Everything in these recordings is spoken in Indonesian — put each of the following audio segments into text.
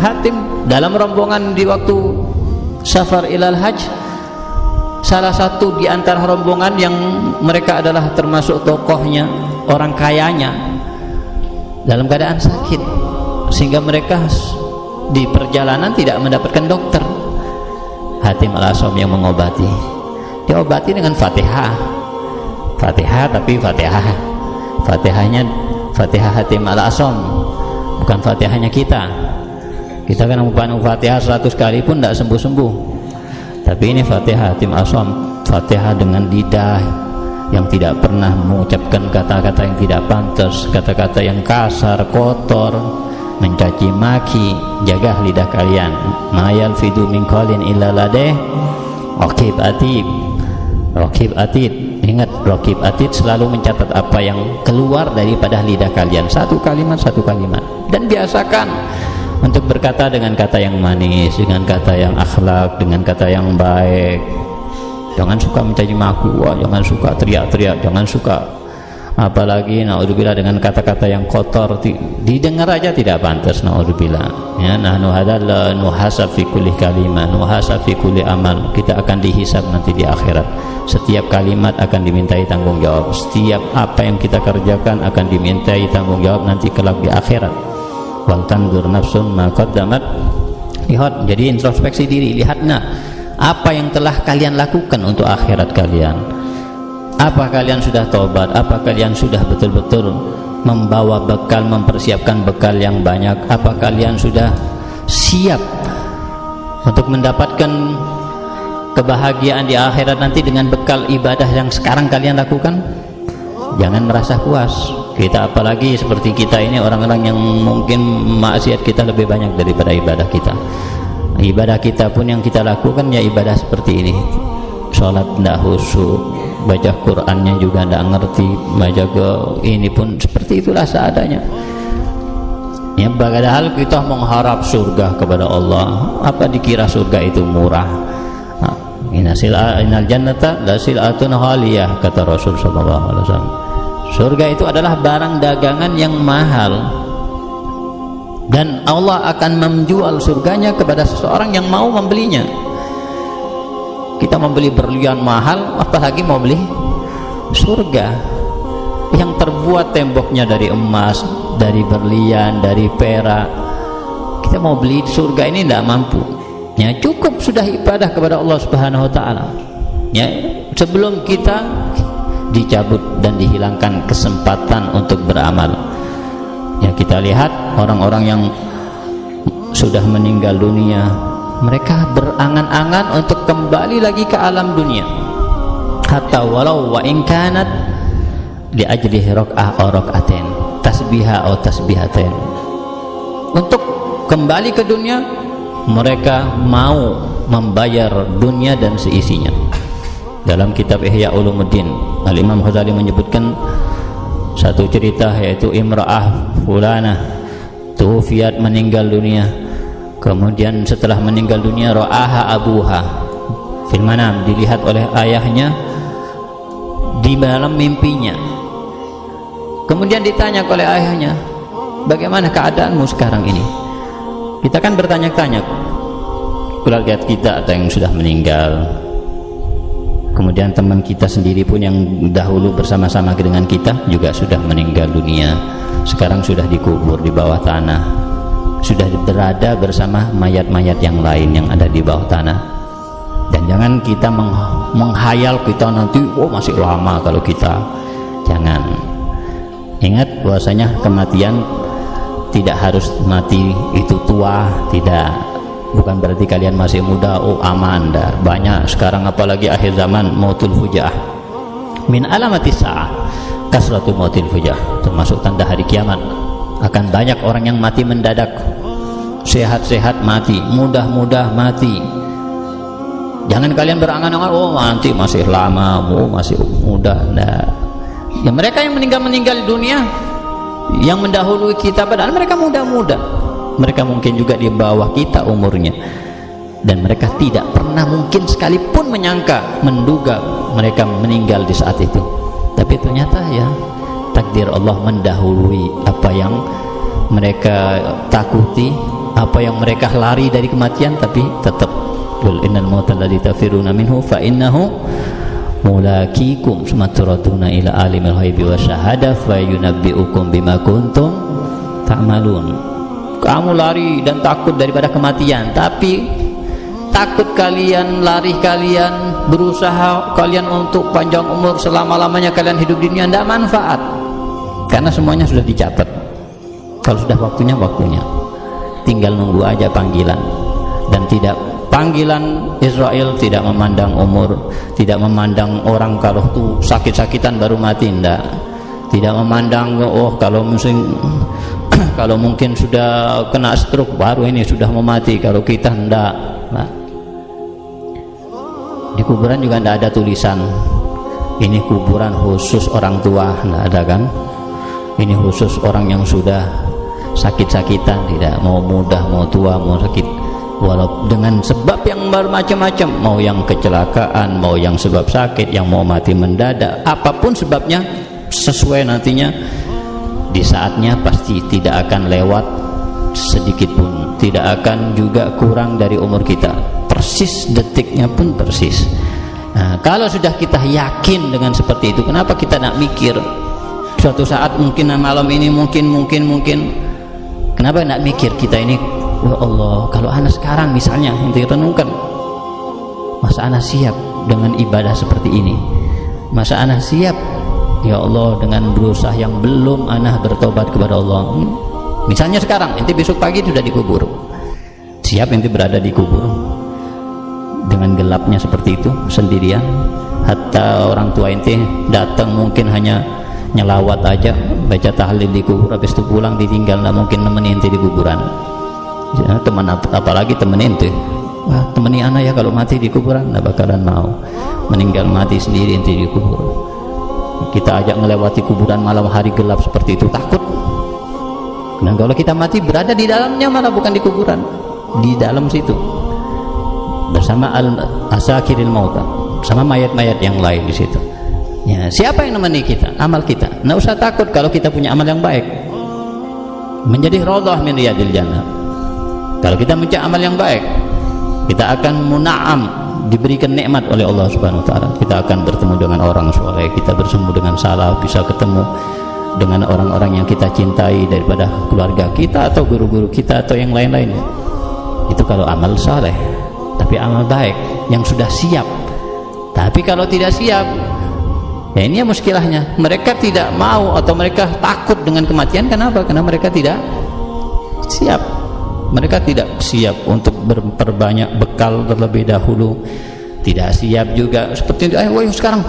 Hatim dalam rombongan di waktu safar ilal hajj, salah satu di antara rombongan yang mereka adalah termasuk tokohnya, orang kayanya, dalam keadaan sakit, sehingga mereka di perjalanan tidak mendapatkan dokter. Hatim al-Asom yang mengobati, diobati dengan Fatihah, tapi Fatihahnya Fatihah Hatim al-Asom, bukan Fatihahnya kita. Kita kan mengumpulkan Fatihah 100 kali pun tidak sembuh-sembuh, tapi ini Fatihah Hatim al-Asom, Fatihah dengan lidah yang tidak pernah mengucapkan kata-kata yang tidak pantas, kata-kata yang kasar, kotor, mencaci maki. Jaga lidah kalian. Ma yalfidu min qawlin illa ladeh raqib atid. Raqib atid. Ingat, raqib atid selalu mencatat apa yang keluar daripada lidah kalian, satu kalimat dan biasakan untuk berkata dengan kata yang manis, dengan kata yang akhlak, dengan kata yang baik. Jangan suka mencaci maki, jangan suka teriak-teriak, jangan suka apalagi naudzubillah dengan kata-kata yang kotor, didengar aja tidak pantas, naudzubillah. Ya, nahnu hadzal nuhasab fi kulli kalimah, nuhasab fi kulli amal. Kita akan dihisab nanti di akhirat. Setiap kalimat akan dimintai tanggung jawab. Setiap apa yang kita kerjakan akan dimintai tanggung jawab nanti kelak di akhirat. Wal tandur nafsun ma qaddamat. Lihat, jadi introspeksi diri, lihatlah apa yang telah kalian lakukan untuk akhirat kalian. Apa kalian sudah taubat? Apa kalian sudah betul-betul membawa bekal, mempersiapkan bekal yang banyak? Apa kalian sudah siap untuk mendapatkan kebahagiaan di akhirat nanti dengan bekal ibadah yang sekarang kalian lakukan? Jangan merasa puas. Kita apalagi seperti kita ini orang-orang yang mungkin maksiat kita lebih banyak daripada ibadah kita. Ibadah kita pun yang kita lakukan ya ibadah seperti ini. Sholat tidak khusyuk, baca Qur'annya juga tidak ngerti, baca ke ini pun seperti itulah seadanya. Ya, padahal kita mengharap surga kepada Allah. Apa dikira surga itu murah? Innal jannata la sil'atun ghaliyah, kata Rasul sallallahu alaihi wasallam. Surga itu adalah barang dagangan yang mahal, dan Allah akan menjual surganya kepada seseorang yang mau membelinya. Kita membeli berlian mahal, apalagi mau beli surga yang terbuat temboknya dari emas, dari berlian, dari perak. Kita mau beli surga ini tidak mampu. Ya, cukup sudah ibadah kepada Allah Subhanahu wa taala. Ya, sebelum kita dicabut dan dihilangkan kesempatan untuk beramal. Ya, kita lihat orang-orang yang sudah meninggal dunia, mereka berangan-angan untuk kembali lagi ke alam dunia, hatta walau wa in kanat li ajli rak'ah aw rak'atain, tasbihah atau tasbihatain. Untuk kembali ke dunia, mereka mau membayar dunia dan seisinya. Dalam kitab Ihya Ulumuddin, Al-Imam Ghazali menyebutkan satu cerita, yaitu imra'ah fulanah tuwfiyat, meninggal dunia. Kemudian setelah meninggal dunia, ra'aha abuha fil manam, dilihat oleh ayahnya di dalam mimpinya. Kemudian ditanya oleh ayahnya, bagaimana keadaanmu sekarang ini? Kita kan bertanya-tanya, keluarga kita ada yang sudah meninggal, kemudian teman kita sendiri pun yang dahulu bersama-sama dengan kita juga sudah meninggal dunia, sekarang sudah dikubur di bawah tanah, sudah berada bersama mayat-mayat yang lain yang ada di bawah tanah. Dan jangan kita menghayal kita nanti masih lama kalau kita. Jangan. Ingat bahwasanya kematian tidak harus mati itu tua, tidak. Bukan berarti kalian masih muda aman. Banyak sekarang apalagi akhir zaman, mautul fujaah. Min alamatis sa'ah kasratul mautil fujaah, termasuk tanda hari kiamat. Akan banyak orang yang mati mendadak, sehat-sehat mati, mudah-mudah mati. Jangan kalian berangan-angan nanti masih lama, masih muda. Nah, ya mereka yang meninggal dunia, yang mendahului kita, padahal mereka muda-muda, mereka mungkin juga di bawah kita umurnya, dan mereka tidak pernah mungkin sekalipun menduga mereka meninggal di saat itu. Tapi ternyata ya takdir Allah mendahului apa yang mereka takuti, apa yang mereka lari dari kematian, tapi tetap qul innal mautal ladzi tafiruna minhu fa innahu mulaqikum summa turaduna ila alimil ghaibi wasyahada fa yunabbiukum bima kuntum ta'malun. Kamu lari dan takut daripada kematian, tapi takut kalian, lari kalian, berusaha kalian untuk panjang umur, selama-lamanya kalian hidup di dunia, tidak manfaat, karena semuanya sudah dicatat. Kalau sudah waktunya, waktunya tinggal nunggu aja panggilan. Dan tidak, panggilan Israel tidak memandang umur, tidak memandang orang kalau tuh sakit-sakitan baru mati, tidak memandang oh kalau kalau mungkin sudah kena stroke baru ini sudah mau mati, kalau kita enggak. Nah, di kuburan juga enggak ada tulisan ini kuburan khusus orang tua, enggak ada kan, ini khusus orang yang sudah sakit-sakitan, tidak, mau muda, mau tua, mau sakit, walau dengan sebab yang bermacam-macam, mau yang kecelakaan, mau yang sebab sakit, yang mau mati mendadak, apapun sebabnya, sesuai nantinya di saatnya pasti tidak akan lewat sedikit pun, tidak akan juga kurang dari umur kita, persis detiknya pun persis. Nah, kalau sudah kita yakin dengan seperti itu, kenapa kita nak mikir suatu saat mungkin malam ini mungkin kenapa nak mikir kita ini, ya Allah, kalau anak sekarang misalnya nanti renungkan, masa anak siap dengan ibadah seperti ini, masa anak siap ya Allah dengan berusaha yang belum anak bertobat kepada Allah. Misalnya sekarang ente besok pagi sudah dikubur, siap ente berada di kubur dengan gelapnya seperti itu sendirian, hatta orang tua ente datang mungkin hanya nyelawat aja, baca tahlil di kubur, habis itu pulang ditinggal, nggak mungkin nemenin ente di kuburan. Ya, teman apalagi temen ente, wah temani anak ya kalau mati di kuburan, nggak bakalan mau, meninggal mati sendiri ente di kubur. Kita ajak melewati kuburan malam hari gelap seperti itu, takut. Dan kalau kita mati berada di dalamnya, malah bukan di kuburan, di dalam situ bersama al-asakiril mauta, sama mayat-mayat yang lain di situ. Ya, siapa yang menemani kita? Amal kita. Nggak usah takut kalau kita punya amal yang baik, menjadi raudhah min riyadil jannah. Kalau kita punya amal yang baik, kita akan muna'am, diberikan nikmat oleh Allah Subhanahu wa taala. Kita akan bertemu dengan orang soleh, kita bersemu dengan salaf, bisa ketemu dengan orang-orang yang kita cintai daripada keluarga kita atau guru-guru kita atau yang lain-lainnya. Itu kalau amal soleh, tapi amal baik yang sudah siap. Tapi kalau tidak siap, ya ini ya muskilahnya. Mereka tidak mau atau mereka takut dengan kematian. Kenapa? Karena mereka tidak siap. Mereka tidak siap untuk memperbanyak bekal terlebih dahulu, tidak siap juga seperti itu. Ayo sekarang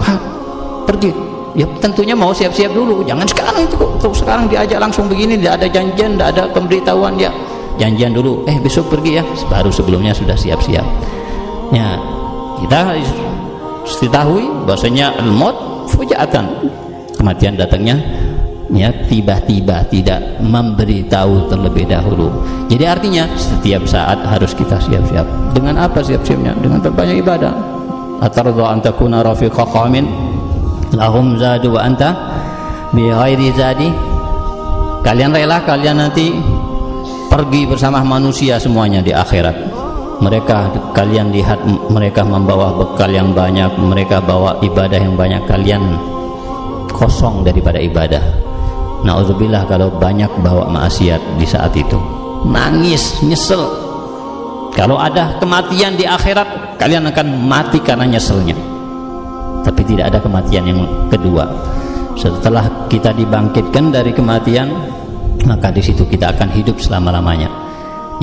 pergi, ya tentunya mau siap-siap dulu, jangan sekarang itu kok, sekarang diajak langsung begini, tidak ada janjian, tidak ada pemberitahuan, ya janjian dulu, besok pergi ya, baru sebelumnya sudah siap-siap. Ya, kita harus ketahui bahwasanya al-maut fujaatan, kematian datangnya ya tiba-tiba, tidak memberitahu terlebih dahulu. Jadi artinya setiap saat harus kita siap-siap. Dengan apa siap-siapnya? Dengan berbanyak ibadah. Atardu an takuna rafiqa qaumin lahum zadu wa anta bi ghairi zadi. Kalian rela kalian nanti pergi bersama manusia semuanya di akhirat. Kalian lihat mereka membawa bekal yang banyak, mereka bawa ibadah yang banyak, kalian kosong daripada ibadah. Na'udzubillah kalau banyak bawa maksiat di saat itu, nangis, nyesel. Kalau ada kematian di akhirat, kalian akan mati karena nyeselnya. Tapi tidak ada kematian yang kedua. Setelah kita dibangkitkan dari kematian, maka di situ kita akan hidup selama-lamanya.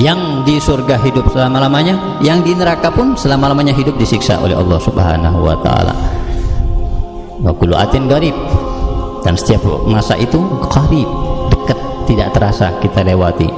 Yang di surga hidup selama-lamanya, yang di neraka pun selama-lamanya hidup disiksa oleh Allah Subhanahu wa taala. Wa kullu atin gharib. Dan setiap masa itu qarib, dekat, tidak terasa kita lewati.